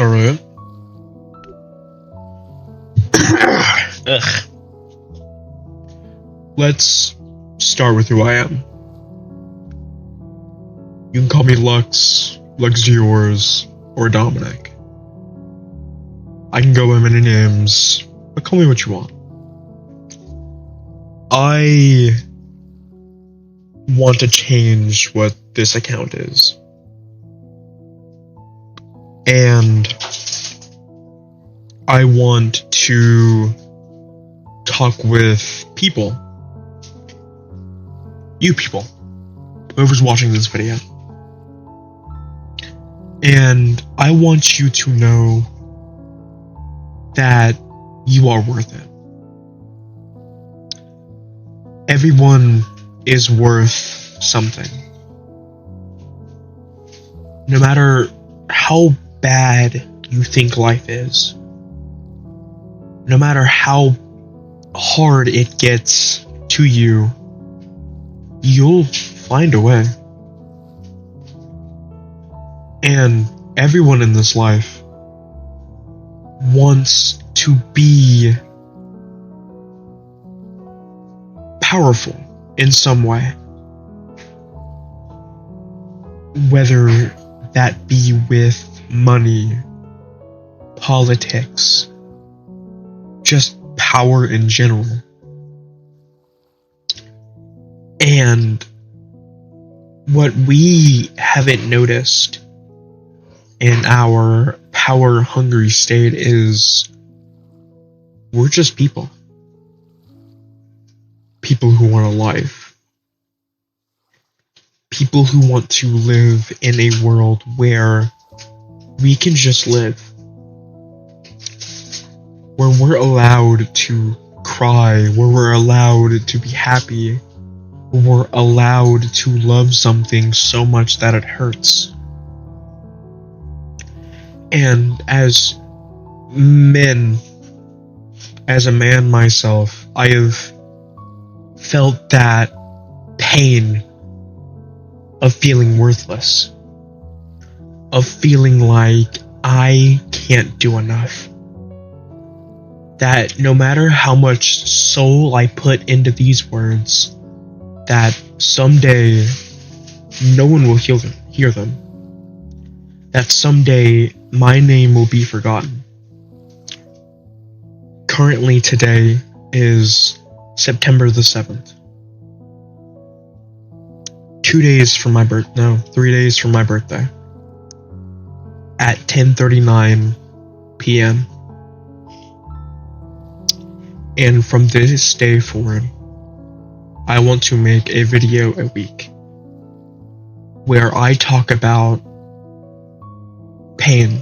Alright. Ugh. Let's start with who I am. You can call me Lux, Luxiors, or Dominic. I can go by many names, but call me what you want. I want to change what this account is. And I want to talk with people. You people. Whoever's watching this video. And I want you to know that you are worth it. Everyone is worth something. No matter how bad you think life is, no matter how hard it gets to you, you'll find a way. And everyone in this life wants to be powerful in some way. Whether that be with money, politics, just power in general. And what we haven't noticed in our power-hungry state is we're just people. People who want a life. People who want to live in a world where we can just live. Where we're allowed to cry, where we're allowed to be happy, where we're allowed to love something so much that it hurts. And as a man myself, I have felt that pain of feeling worthless, of feeling like I can't do enough. That no matter how much soul I put into these words, that someday no one will hear them. That someday my name will be forgotten. Currently today is September the 7th. 3 days from my birthday. At 10:39 p.m. And from this day forward, I want to make a video a week where I talk about pain,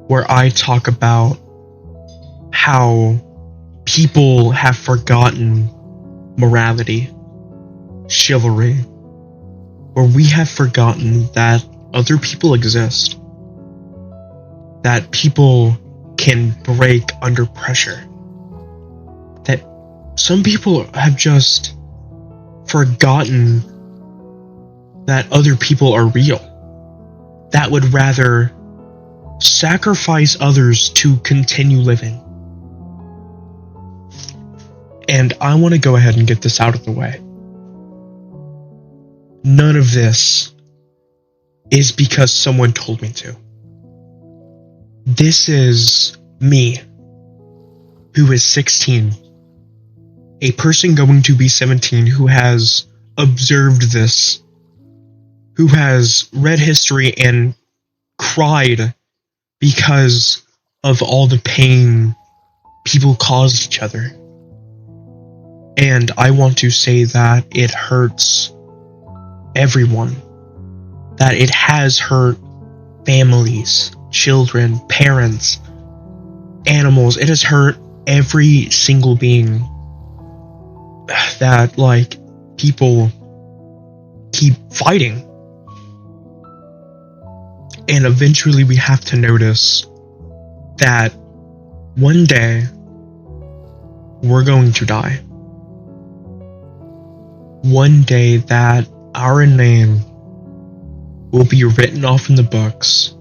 where I talk about how people have forgotten morality, chivalry, where we have forgotten that other people exist, that people can break under pressure, that some people have just forgotten that other people are real, that would rather sacrifice others to continue living. And I want to go ahead and get this out of the way. None of this is because someone told me to. This is me, who is 16, a person going to be 17 who has observed this, who has read history and cried because of all the pain people caused each other. And I want to say that it hurts everyone. That it has hurt families, children, parents, animals. It has hurt every single being. That, like, people keep fighting. And eventually we have to notice that one day we're going to die. One day that our name will be written off in the books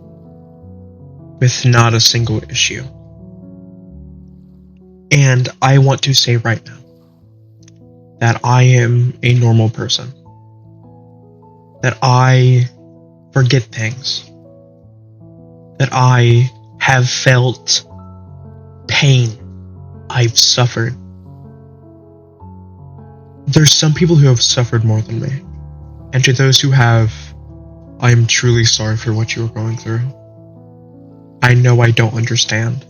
with not a single issue. And I want to say right now that I am a normal person. That I forget things. That I have felt pain. I've suffered. There's some people who have suffered more than me. And to those who have, I am truly sorry for what you are going through. I know I don't understand.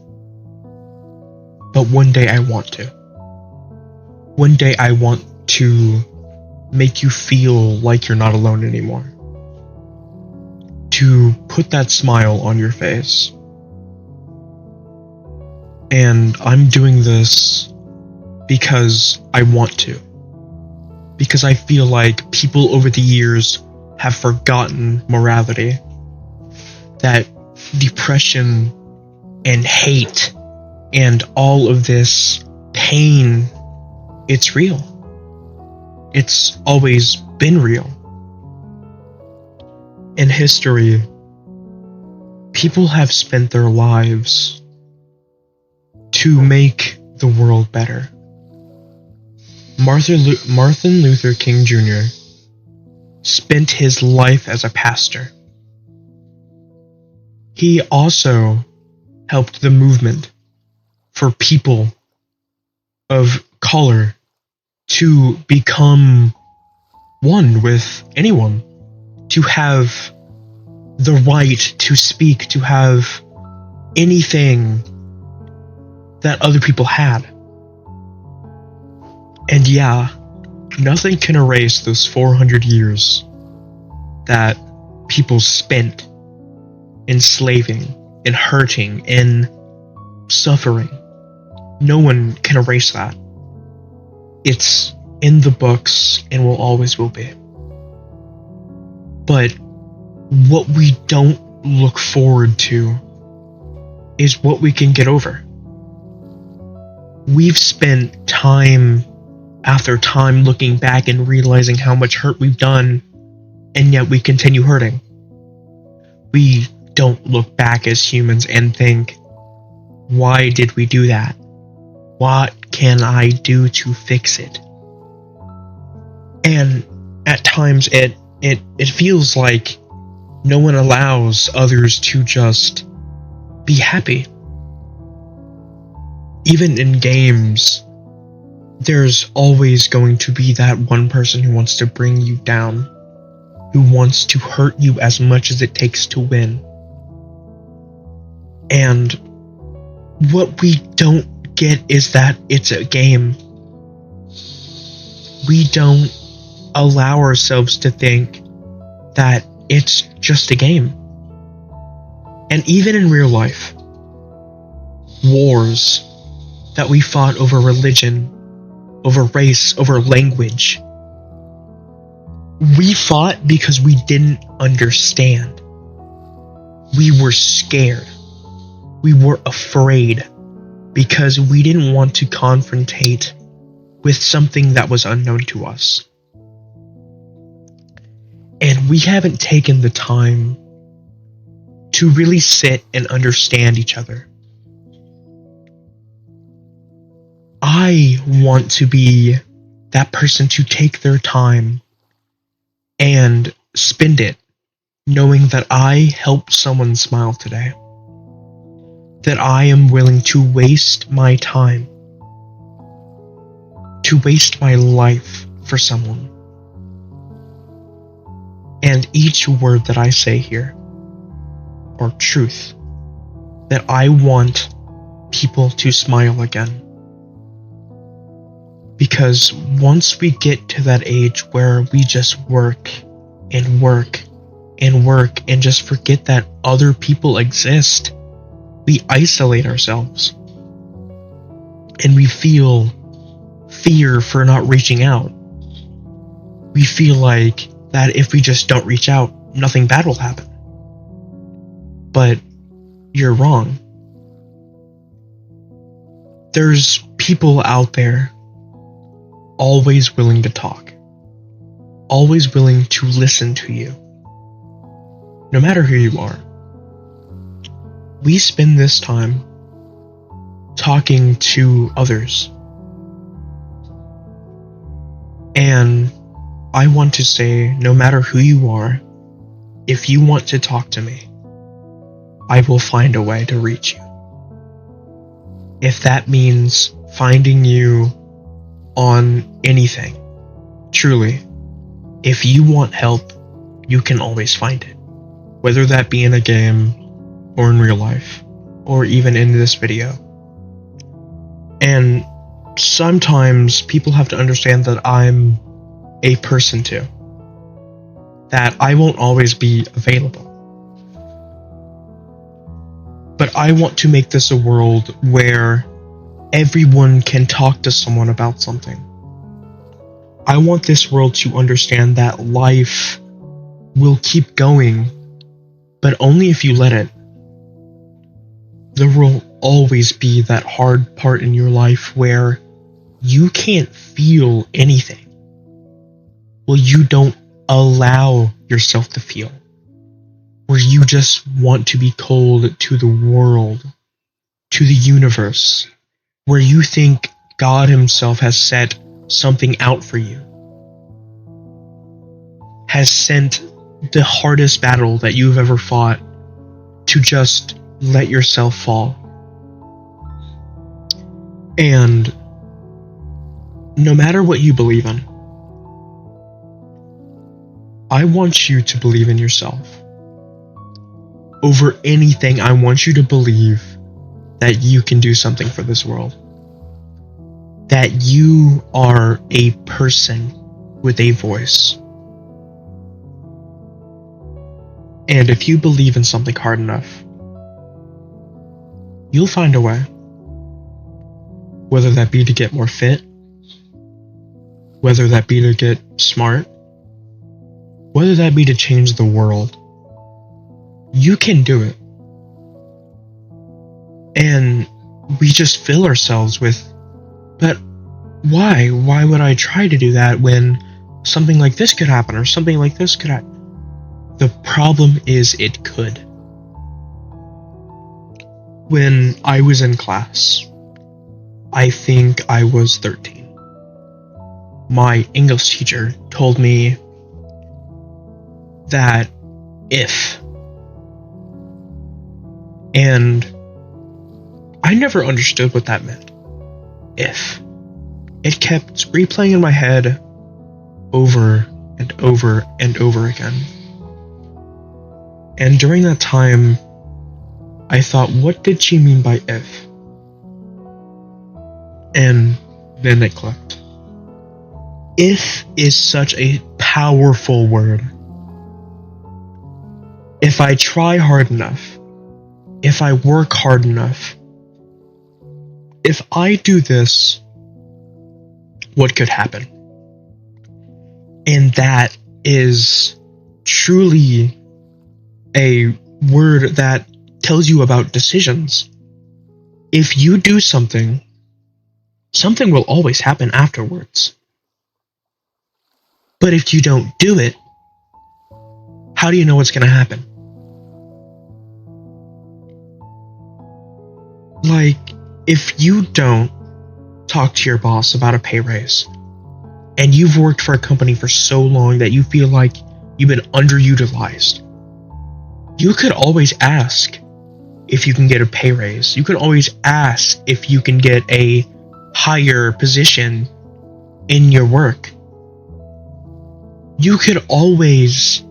But one day I want to. One day I want to make you feel like you're not alone anymore. To put that smile on your face. And I'm doing this because I want to. Because I feel like people over the years have forgotten morality. That depression and hate and all of this pain, it's real. It's always been real. In history, people have spent their lives to make the world better. Martin Luther King Jr. spent his life as a pastor. He also helped the movement for people of color to become one with anyone, to have the right to speak, to have anything that other people had. And yeah, nothing can erase those 400 years that people spent enslaving and hurting and suffering. No one can erase that. It's in the books and will be. But what we don't look forward to is what we can get over. We've spent time after time looking back and realizing how much hurt we've done, and yet we continue hurting. We don't look back as humans and think, why did we do that? What can I do to fix it? And at times it feels like no one allows others to just be happy. Even in games, there's always going to be that one person who wants to bring you down, who wants to hurt you as much as it takes to win. And what we don't get is that it's a game. We don't allow ourselves to think that it's just a game. And even in real life, wars that we fought over religion, over race, over language, we fought because we didn't understand. We were scared. We were afraid because we didn't want to confrontate with something that was unknown to us. And we haven't taken the time to really sit and understand each other. I want to be that person to take their time and spend it knowing that I helped someone smile today. That I am willing to waste my time, to waste my life for someone. And each word that I say here are truth. That I want people to smile again. Because once we get to that age where we just work and work and work and just forget that other people exist, we isolate ourselves. And we feel fear for not reaching out. We feel like that if we just don't reach out, nothing bad will happen. But you're wrong. There's people out there always willing to talk, always willing to listen to you, no matter who you are. we spend this time talking to others. And I want to say, no matter who you are, if you want to talk to me, I will find a way to reach you. If that means finding you on anything, truly, if you want help, you can always find it. Whether that be in a game, or in real life, or even in this video. And sometimes people have to understand that I'm a person too. That I won't always be available. But I want to make this a world where everyone can talk to someone about something. I want this world to understand that life will keep going, but only if you let it. There will always be that hard part in your life where you can't feel anything. Well, you don't allow yourself to feel. Where you just want to be cold to the world, to the universe, where you think God Himself has set something out for you, has sent the hardest battle that you've ever fought to just let yourself fall. And no matter what you believe in, I want you to believe in yourself. Over anything, I want you to believe that you can do something for this world. That you are a person with a voice. And if you believe in something hard enough, you'll find a way. Whether that be to get more fit, whether that be to get smart, whether that be to change the world, you can do it. And we just fill ourselves with, but why? Why would I try to do that when something like this could happen or something like this could happen? The problem is it could. When I was in class, I think I was 13. My English teacher told me that if, and I never understood what that meant. If. It kept replaying in my head over and over and over again. And during that time, I thought, what did she mean by if? And then it clicked. If is such a powerful word. If I try hard enough, if I work hard enough, if I do this, what could happen? And that is truly a word that tells you about decisions. If you do something, something will always happen afterwards. But if you don't do it, how do you know what's going to happen? Like, if you don't talk to your boss about a pay raise, and you've worked for a company for so long that you feel like you've been underutilized, you could always ask if you can get a pay raise. You could always ask if you can get a higher position in your work. You could always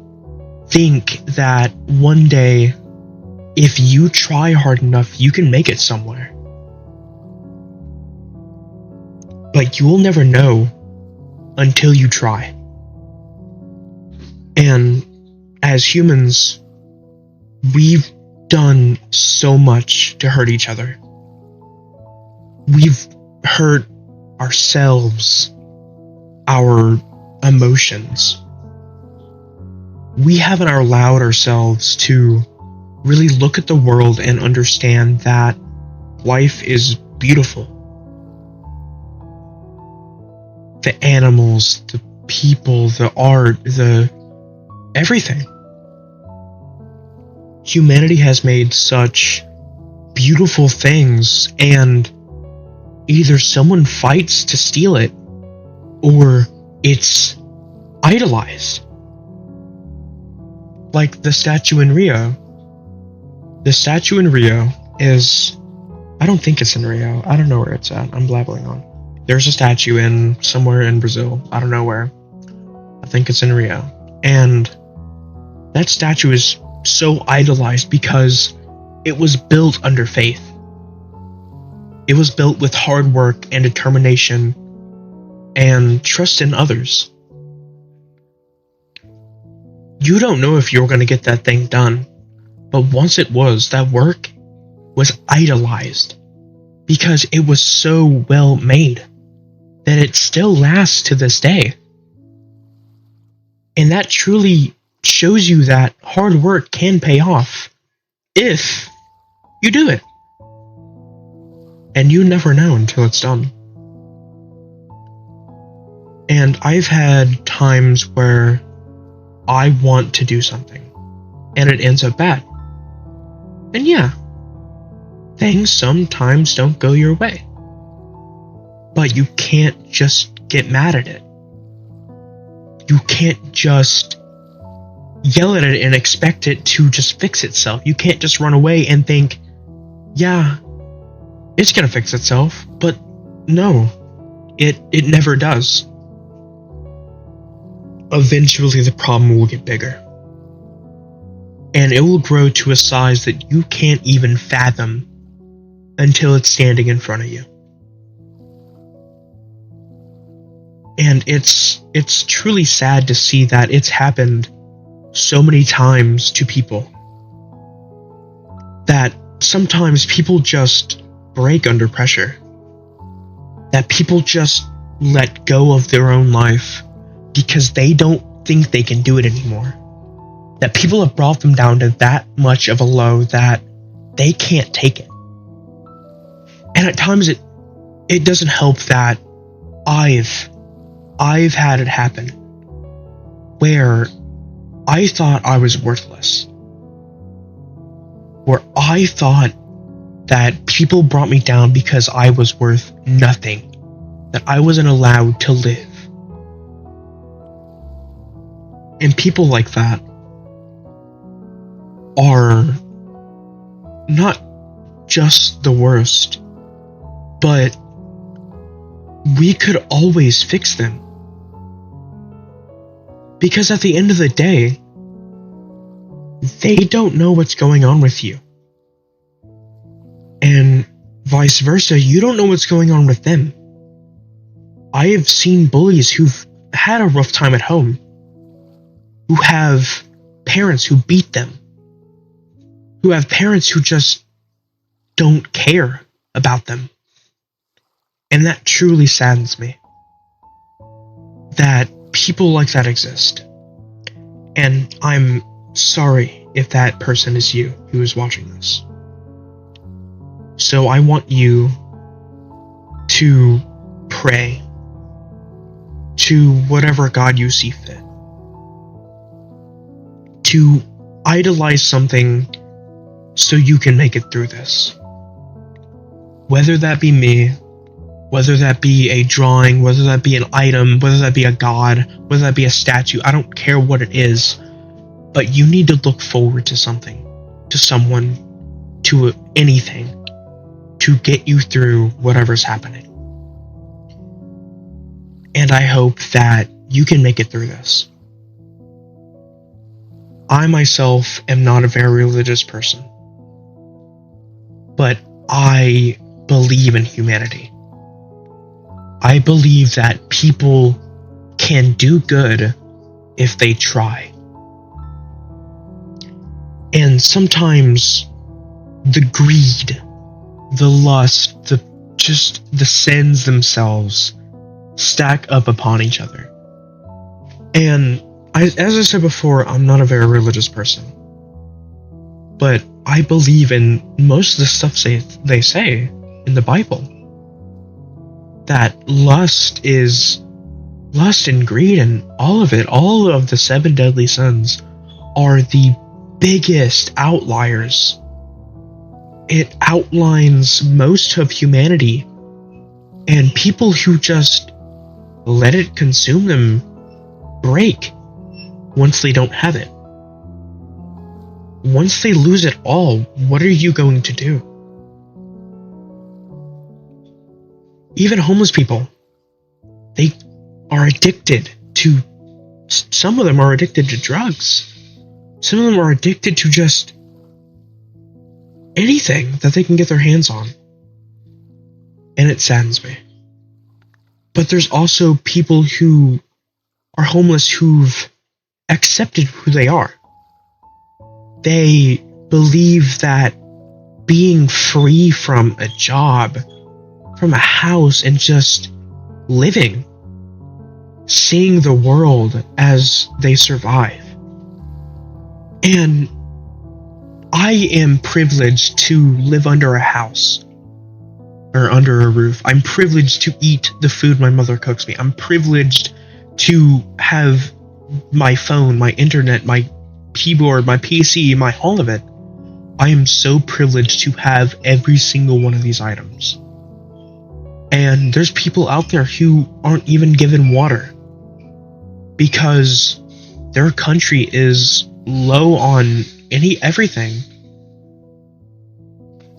think that one day, if you try hard enough, you can make it somewhere. But you'll never know until you try. And as humans, we've done so much to hurt each other. We've hurt ourselves, our emotions. We haven't allowed ourselves to really look at the world and understand that life is beautiful. The animals, the people, the art, the everything. Humanity has made such beautiful things, and either someone fights to steal it or it's idolized. Like the statue in Rio. The statue in Rio is, I don't think it's in Rio. I don't know where it's at. I'm blabbering on. There's a statue in somewhere in Brazil. I don't know where. I think it's in Rio. And that statue is so idolized because it was built under faith. It was built with hard work and determination and trust in others. You don't know if you're going to get that thing done, but once it was, that work was idolized because it was so well made that it still lasts to this day. And that truly shows you that hard work can pay off if you do it. And you never know until it's done. And I've had times where I want to do something and it ends up bad. And yeah, things sometimes don't go your way. But you can't just get mad at it. You can't just yell at it and expect it to just fix itself. You can't just run away and think, yeah, it's gonna fix itself. But no, it never does. Eventually the problem will get bigger. And it will grow to a size that you can't even fathom until it's standing in front of you. And it's truly sad to see that it's happened so many times to people. That sometimes people just break under pressure. That people just let go of their own life because they don't think they can do it anymore. That people have brought them down to that much of a low that they can't take it. And at times it doesn't help that I've had it happen where I thought I was worthless. Where I thought that people brought me down because I was worth nothing. That I wasn't allowed to live. And people like that are not just the worst, but we could always fix them. Because at the end of the day, they don't know what's going on with you. And vice versa, you don't know what's going on with them. I have seen bullies who've had a rough time at home, who have parents who beat them, who have parents who just don't care about them. And that truly saddens me. That people like that exist. And I'm sorry if that person is you who is watching this. So I want you to pray to whatever God you see fit. To idolize something so you can make it through this. Whether that be me, whether that be a drawing, whether that be an item, whether that be a god, whether that be a statue, I don't care what it is, but you need to look forward to something, to someone, to anything, to get you through whatever's happening. And I hope that you can make it through this. I myself am not a very religious person, but I believe in humanity. I believe that people can do good if they try. And sometimes the greed, the lust, the sins themselves stack up upon each other. And as I said before, I'm not a very religious person. But I believe in most of the stuff they say in the Bible. That lust and greed and all of it, all of the 7 deadly sins are the biggest outliers it outlines most of humanity, and people who just let it consume them break once they don't have it. Once they lose it all, what are you going to do? Even homeless people, they are addicted to, some of them are addicted to drugs. Some of them are addicted to just anything that they can get their hands on. And it saddens me. But there's also people who are homeless who've accepted who they are. They believe that being free from a job, from a house, and just living, seeing the world as they survive. And I am privileged to live under a house or under a roof. I'm privileged to eat the food my mother cooks me. I'm privileged to have my phone, my internet, my keyboard, my PC, all of it. I am so privileged to have every single one of these items. And there's people out there who aren't even given water because their country is low on everything.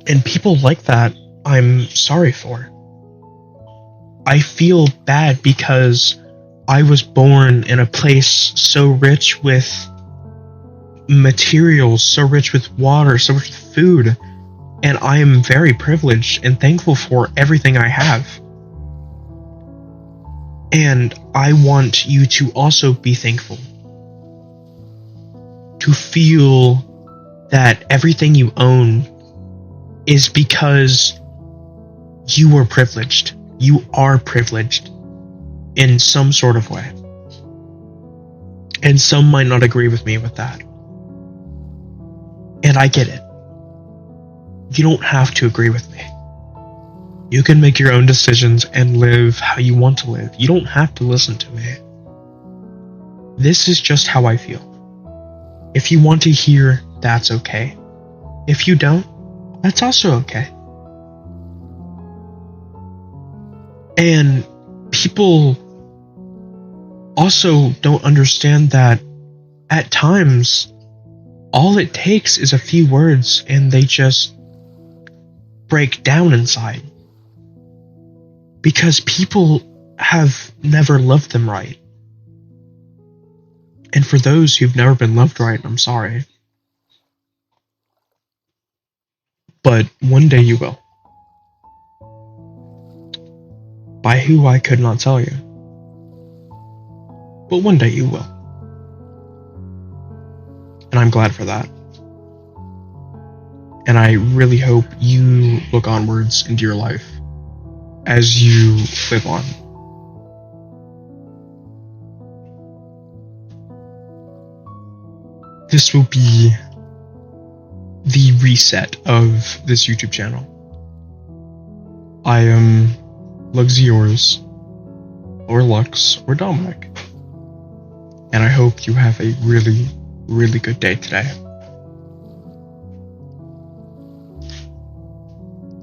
And people like that, I'm sorry for. I feel bad because I was born in a place so rich with materials, so rich with water, so rich with food, and I am very privileged and thankful for everything I have. And I want you to also be thankful. To feel that everything you own is because you were privileged. You are privileged in some sort of way. And some might not agree with me with that. And I get it. You don't have to agree with me. You can make your own decisions and live how you want to live. You don't have to listen to me. This is just how I feel. If you want to hear, that's okay. If you don't, that's also okay. And people also don't understand that at times, all it takes is a few words and they just break down inside. Because people have never loved them right. And for those who've never been loved right, I'm sorry. But one day you will. By who I could not tell you. But one day you will. And I'm glad for that. And I really hope you look onwards into your life as you live on. This will be the reset of this YouTube channel. I am Luxiors, or Lux, or Dominic. And I hope you have a really, really good day today.